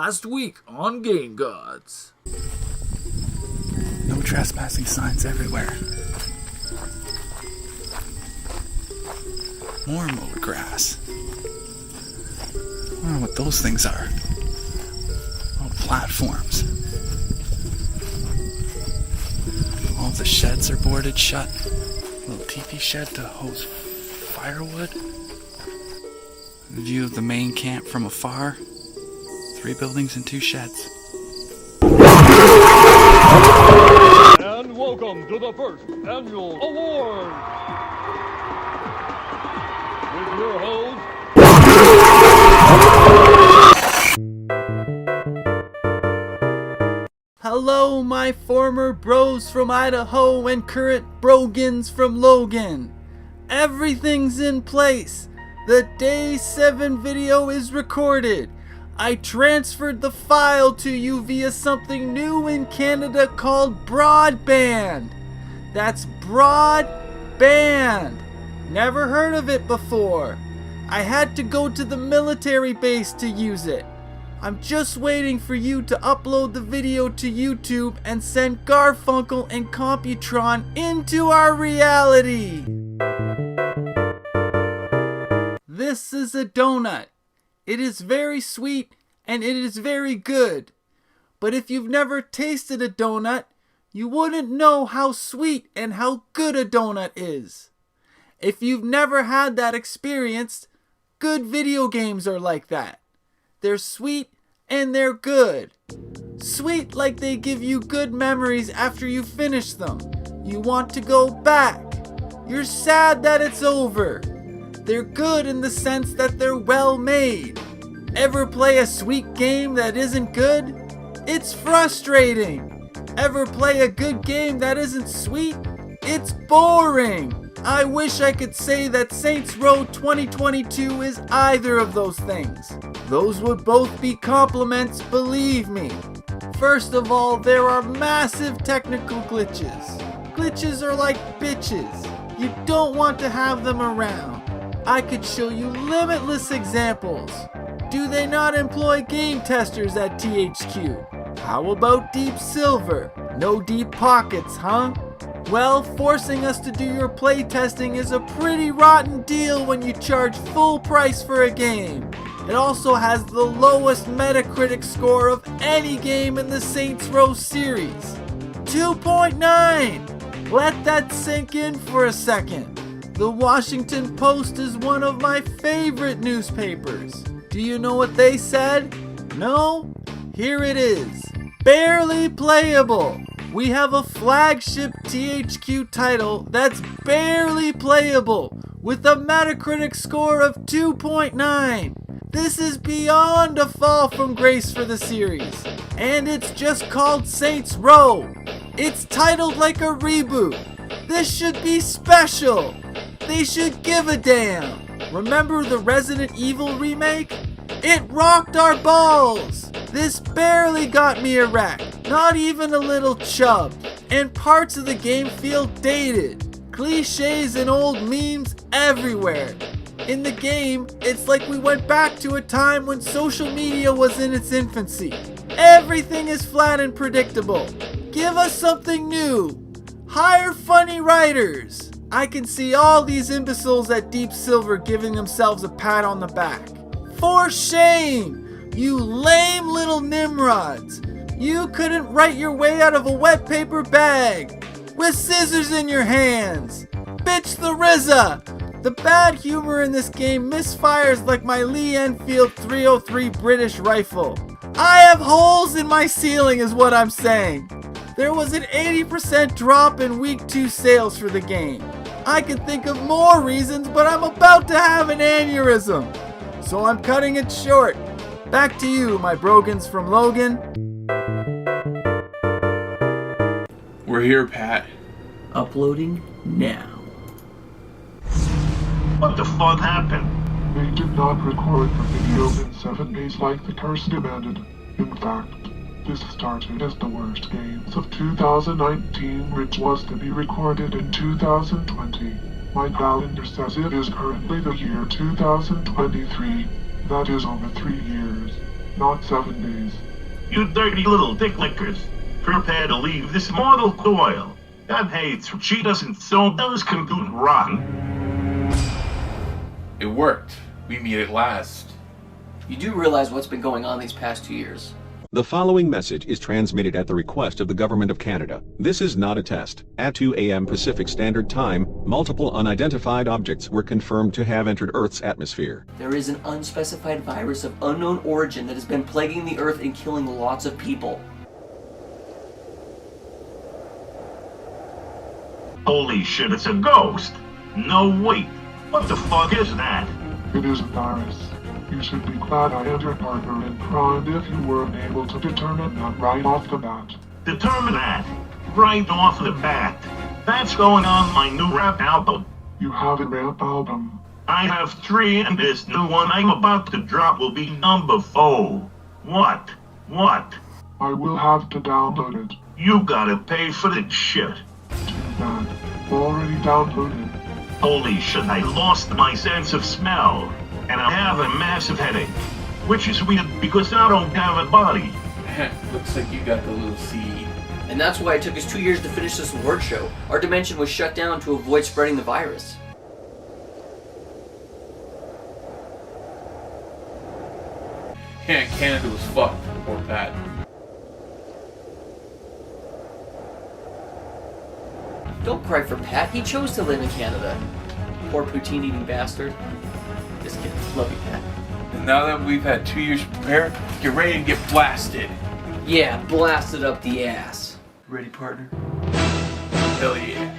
Last week on Game Gods. No trespassing signs everywhere. More mowed grass. I don't know what those things are. Oh, platforms. All the sheds are boarded shut. Little teepee shed to hose firewood. View of the main camp from afar. 3 buildings and 2 sheds. And welcome to the first annual award. With your host, hello, my former bros from Idaho and current brogans from Logan. Everything's in place. The Day 7 video is recorded. I transferred the file to you via something new in Canada called broadband. That's broadband. Never heard of it before. I had to go to the military base to use it. I'm just waiting for you to upload the video to YouTube and send Garfunkel and Computron into our reality. This is a donut. It is very sweet and it is very good. But if you've never tasted a donut, you wouldn't know how sweet and how good a donut is. If you've never had that experience, good video games are like that. They're sweet and they're good. Sweet like they give you good memories after you finish them. You want to go back. You're sad that it's over. They're good in the sense that they're well made. Ever play a sweet game that isn't good? It's frustrating. Ever play a good game that isn't sweet? It's boring. I wish I could say that Saints Row 2022 is either of those things. Those would both be compliments, believe me. First of all, there are massive technical glitches. Glitches are like bitches. You don't want to have them around. I could show you limitless examples. Do they not employ game testers at THQ? How about Deep Silver? No deep pockets, huh? Well, forcing us to do your playtesting is a pretty rotten deal when you charge full price for a game. It also has the lowest Metacritic score of any game in the Saints Row series. 2.9! Let that sink in for a second. The Washington Post is one of my favorite newspapers. Do you know what they said? No? Here it is. Barely playable. We have a flagship THQ title that's barely playable with a Metacritic score of 2.9. This is beyond a fall from grace for the series. And it's just called Saints Row. It's titled like a reboot. This should be special. They should give a damn. Remember the Resident Evil remake? It rocked our balls. This barely got me erect. Not even a little chub. And parts of the game feel dated. Cliches and old memes everywhere. In the game, it's like we went back to a time when social media was in its infancy. Everything is flat and predictable. Give us something new. Hire funny writers. I can see all these imbeciles at Deep Silver giving themselves a pat on the back. For shame! You lame little nimrods. You couldn't write your way out of a wet paper bag with scissors in your hands. Bitch the RZA! The bad humor in this game misfires like my Lee Enfield 303 British rifle. I have holes in my ceiling is what I'm saying. There was an 80% drop in week 2 sales for the game. I can think of more reasons, but I'm about to have an aneurysm. So I'm cutting it short. Back to you, my brogans from Logan. We're here, Pat. Uploading now. What the fuck happened? They did not record the video in 7 days like the curse demanded. In fact, this started as the worst games of 2019, which was to be recorded in 2020. My calendar says it is currently the year 2023. That is over 3 years. not 7 days. You dirty little dick lickers. Prepare to leave this mortal coil. God hates cheetahs and so those can do rotten. It worked. We meet at last. You do realize what's been going on these past 2 years. The following message is transmitted at the request of the Government of Canada. This is not a test. At 2 a.m. Pacific Standard Time, multiple unidentified objects were confirmed to have entered Earth's atmosphere. There is an unspecified virus of unknown origin that has been plaguing the Earth and killing lots of people. Holy shit, it's a ghost. No, wait. What the fuck is that? It is a virus. You should be glad I am your partner in crime if you were unable to determine that right off the bat. Determine that. Right off the bat. That's going on my new rap album. You have a rap album. I have 3 and this new one I'm about to drop will be number 4. What? I will have to download it. You gotta pay for the shit. Too bad. Already downloaded. Holy shit, I lost my sense of smell. And I have a massive headache. Which is weird because I don't have a body. Looks like you got the little seed. And that's why it took us 2 years to finish this award show. Our dimension was shut down to avoid spreading the virus. Yeah, Canada was fucked. Poor Pat. Don't cry for Pat, he chose to live in Canada. Poor poutine-eating bastard. Just kidding, love you, Pat. And now that we've had 2 years to prepare, get ready to get blasted. Yeah, blasted up the ass. Ready, partner? Hell yeah.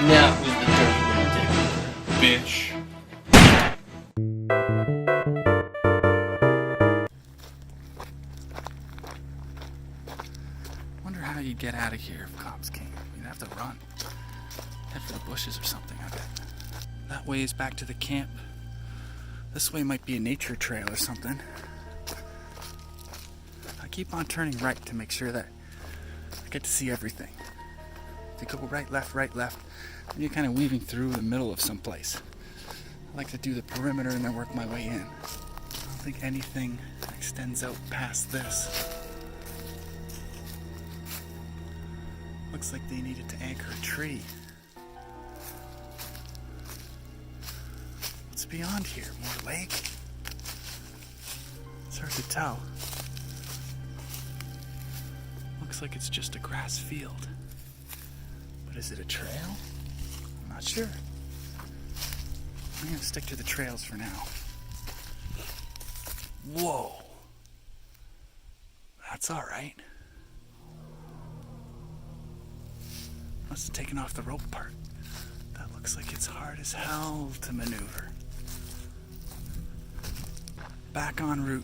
Now who's the dirty little dick? Bitch. Wonder how you'd get out of here if cops came. You'd have to run. Head for the bushes or something, I bet. That way is back to the camp. This way might be a nature trail or something. I keep on turning right to make sure that I get to see everything. If you go right, left, then you're kind of weaving through the middle of some place. I like to do the perimeter and then work my way in. I don't think anything extends out past this. Looks like they needed to anchor a tree. What's beyond here? More lake? It's hard to tell. Looks like it's just a grass field. But is it a trail? I'm not sure. I'm gonna stick to the trails for now. Whoa. That's alright. Must have taken off the rope part. That looks like it's hard as hell to maneuver. Back en route.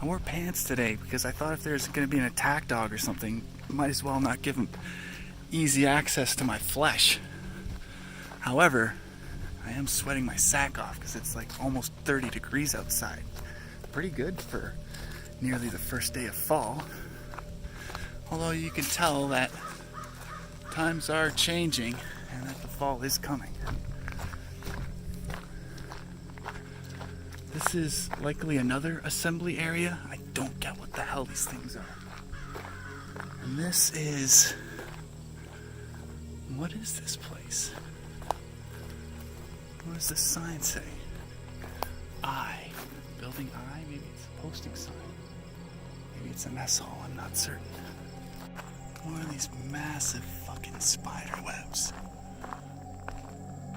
I wore pants today because I thought if there's going to be an attack dog or something, might as well not give him easy access to my flesh. However, I am sweating my sack off because it's like almost 30 degrees outside. Pretty good for nearly the first day of fall. Although you can tell that times are changing and that the fall is coming. This is likely another assembly area. I don't get what the hell these things are. And this is... what is this place? What does this sign say? I. Building I? Maybe it's a posting sign. Maybe it's a mess hall, I'm not certain. What are these massive fucking spider webs?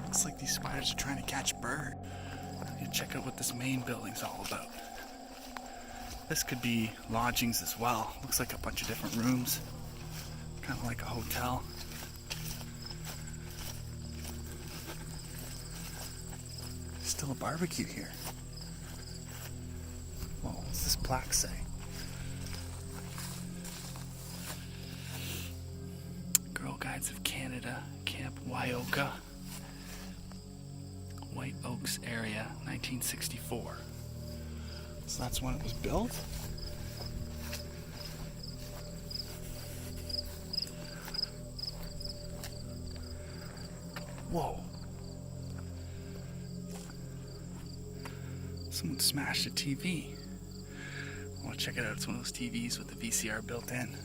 Looks like these spiders are trying to catch birds. I'm gonna check out what this main building's all about. This could be lodgings as well. Looks like a bunch of different rooms. Kind of like a hotel. Still a barbecue here. Whoa, what's this plaque say? Girl Guides of Canada, Camp Wyoka, White Oaks area, 1964. So that's when it was built? Whoa. Someone smashed a TV. Well, check it out. It's one of those TVs with the VCR built in.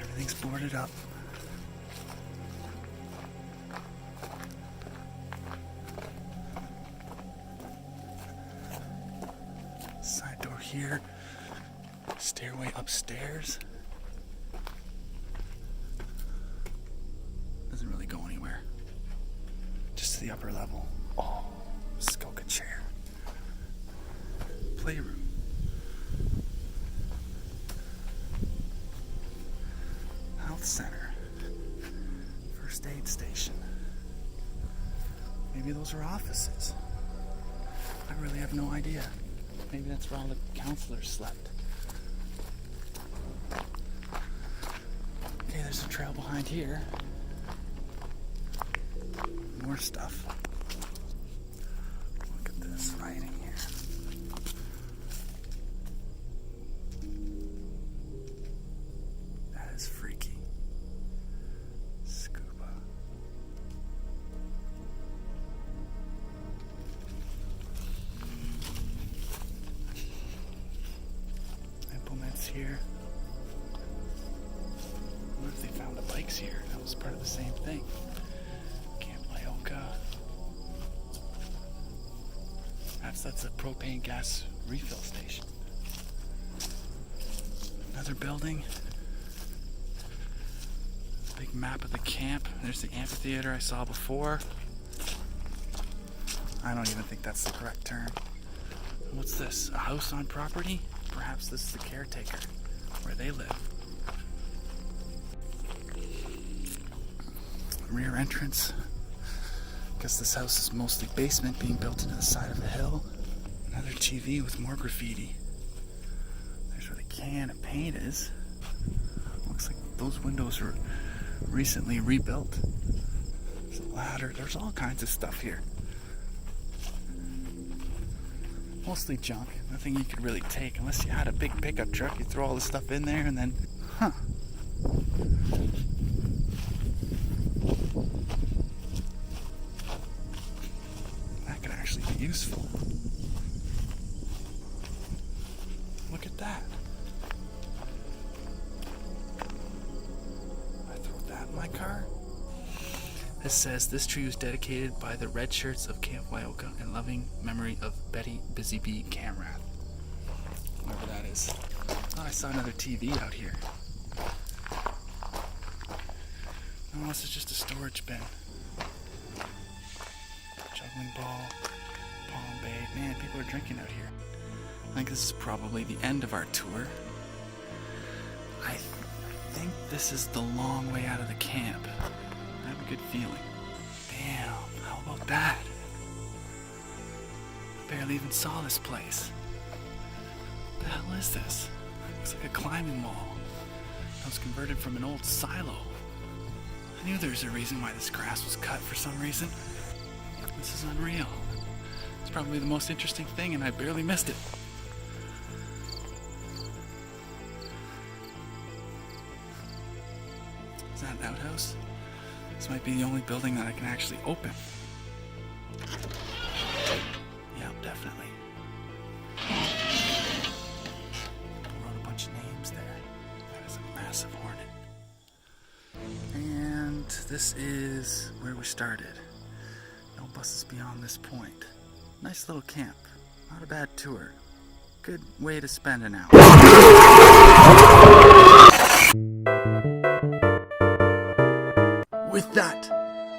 Everything's boarded up. Side door here. Stairway upstairs. Doesn't really go anywhere. Just to the upper level. Oh, Skoka chair. Playroom. Health center. First aid station. Maybe those are offices. I really have no idea. Maybe that's where all the counselors slept. Okay, there's a trail behind here. More stuff. Look at this writing here. That is freaky. Scuba. Implements here. What if they found the bikes here? That was part of the same thing. Camp Wyoka. That's a propane gas refill station. Another building. Big map of the camp. There's the amphitheater I saw before. I don't even think that's the correct term. What's this? A house on property? Perhaps this is the caretaker, where they live. Rear entrance. Guess this house is mostly basement, being built into the side of the hill. Another TV with more graffiti. There's where the can of paint is. Looks like those windows were recently rebuilt. There's a ladder. There's all kinds of stuff here. Mostly junk. Nothing you could really take unless you had a big pickup truck. You throw all this stuff in there and then, that could actually be useful. Look at that. I throw that in my car. This says this tree was dedicated by the red shirts of Camp Wyoka in loving memory of Betty Busy Bee Camrath. Whatever that is. Oh, I saw another TV out here. No, this is just a storage bin. Juggling ball, palm bay. Man, people are drinking out here. I think this is probably the end of our tour. I think this is the long way out of the camp. I have a good feeling. Damn, how about that? Barely even saw this place. What the hell is this? Looks like a climbing wall. That was converted from an old silo. I knew there was a reason why this grass was cut for some reason. This is unreal. It's probably the most interesting thing and I barely missed it. Is that an outhouse? This might be the only building that I can actually open. Yeah, definitely. Wrote a bunch of names there. That is a massive hornet. And this is where we started. No buses beyond this point. Nice little camp. Not a bad tour. Good way to spend an hour. With that,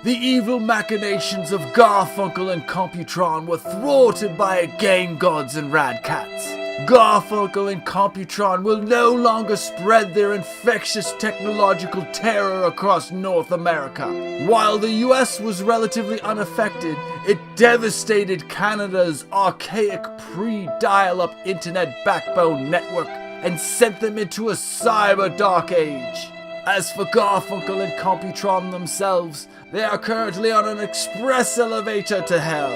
the evil machinations of Garfunkel and Computron were thwarted by Game Gods and Rad Katz. Garfunkel and Computron will no longer spread their infectious technological terror across North America. While the US was relatively unaffected, it devastated Canada's archaic pre-dial-up internet backbone network and sent them into a cyber dark age. As for Garfunkel and Computron themselves, they are currently on an express elevator to hell,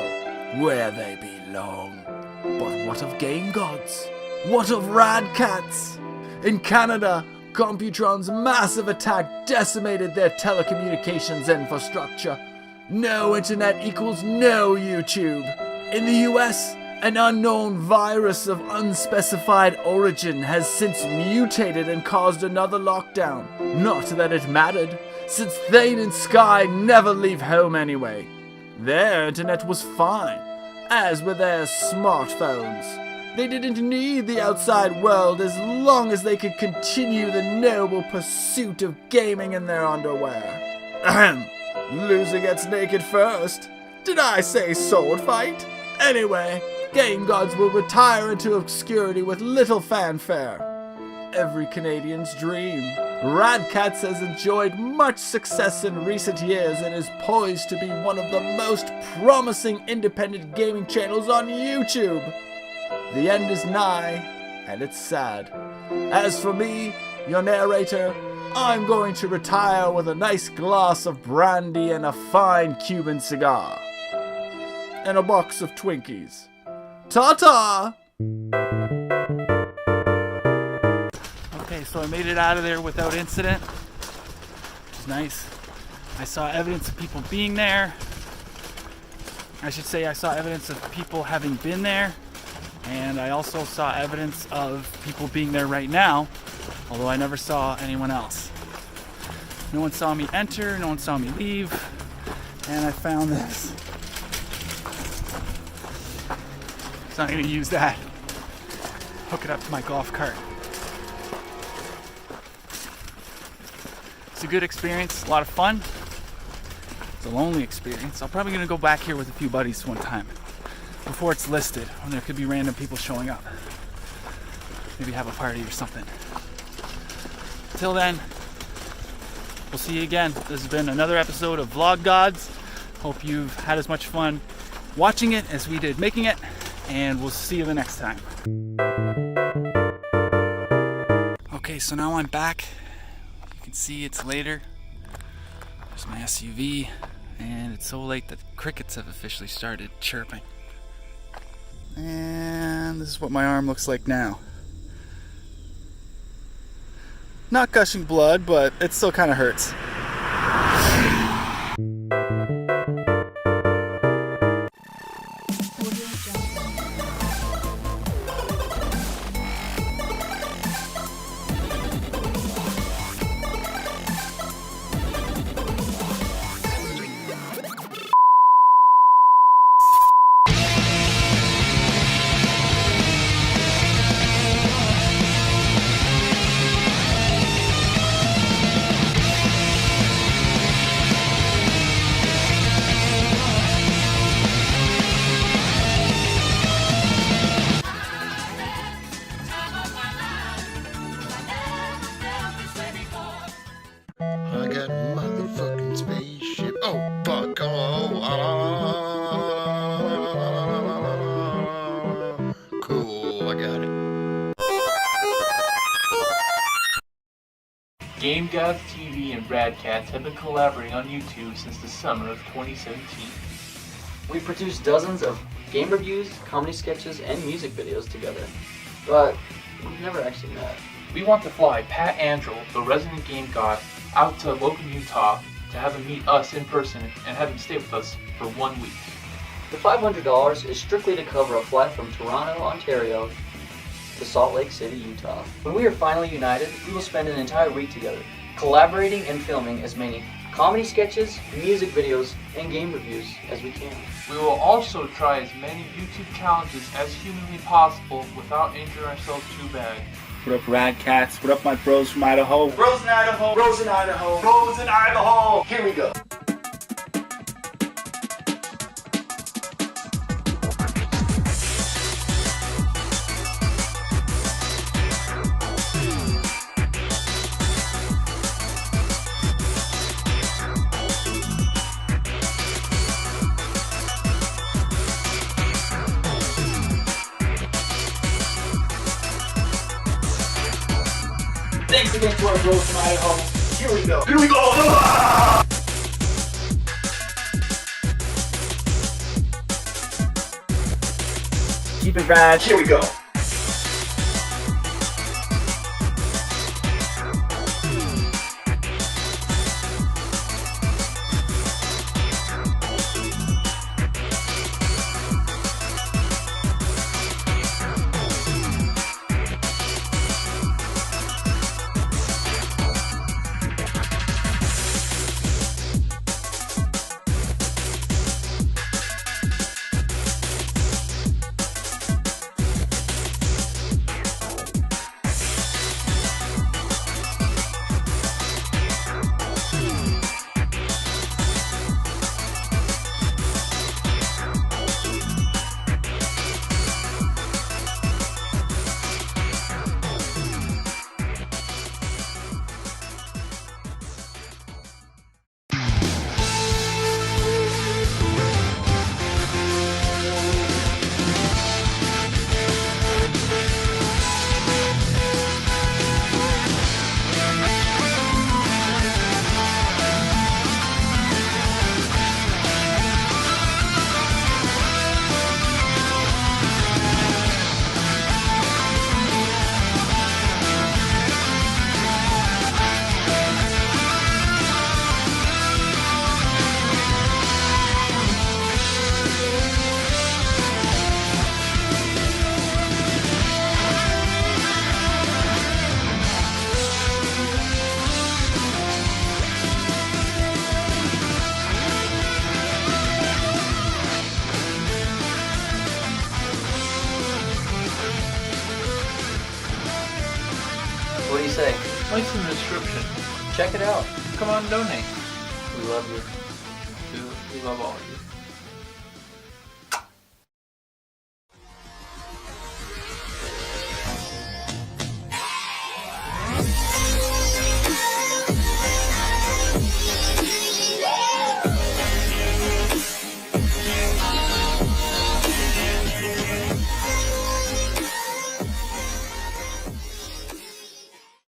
where they belong. But what of Game Gods? What of Rad Katz? In Canada, Computron's massive attack decimated their telecommunications infrastructure. No internet equals no YouTube. In the US, an unknown virus of unspecified origin has since mutated and caused another lockdown. Not that it mattered, since Thane and Sky never leave home anyway. Their internet was fine, as were their smartphones. They didn't need the outside world as long as they could continue the noble pursuit of gaming in their underwear. Ahem. Loser gets naked first. Did I say sword fight? Anyway, Game Gods will retire into obscurity with little fanfare. Every Canadian's dream. Rad Katz has enjoyed much success in recent years and is poised to be one of the most promising independent gaming channels on YouTube. The end is nigh, and it's sad. As for me, your narrator, I'm going to retire with a nice glass of brandy and a fine Cuban cigar. And a box of Twinkies. Ta-ta! Okay, so I made it out of there without incident, which is nice. I saw evidence of people being there. I should say I saw evidence of people having been there. And I also saw evidence of people being there right now, although I never saw anyone else. No one saw me enter, no one saw me leave, and I found this. So I'm going to use that, hook it up to my golf cart. It's a good experience, a lot of fun. It's a lonely experience. I'm probably going to go back here with a few buddies one time before it's listed, when there could be random people showing up. Maybe have a party or something. Till then, we'll see you again. This has been another episode of Vlog Gods. Hope you've had as much fun watching it as we did making it, and we'll see you the next time. Okay, so now I'm back. You can see it's later. There's my SUV, and it's so late that crickets have officially started chirping. And this is what my arm looks like now. Not gushing blood, but it still kind of hurts. I got a motherfucking spaceship. Oh, fuck. Cool, I got it. Game Gods TV and Rad Katz have been collaborating on YouTube since the summer of 2017. We've produced dozens of game reviews, comedy sketches, and music videos together, but we've never actually met. We want to fly Pat Andrew, the resident game god, out to Loki, Utah to have him meet us in person and have him stay with us for 1 week. The $500 is strictly to cover a flight from Toronto, Ontario to Salt Lake City, Utah. When we are finally united, we will spend an entire week together, collaborating and filming as many comedy sketches, music videos, and game reviews as we can. We will also try as many YouTube challenges as humanly possible without injuring ourselves too bad. What up, Rad Katz? What up, my bros from Idaho? Bros in Idaho. Bros in Idaho. Bros in Idaho. Here we go. Thanks again to our bros from Idaho. Here we go. Here we go. Ah! Keep it rad. Here we go. What do you say? Links in the description. Check it out. Come on, donate. We love you. We love all of you.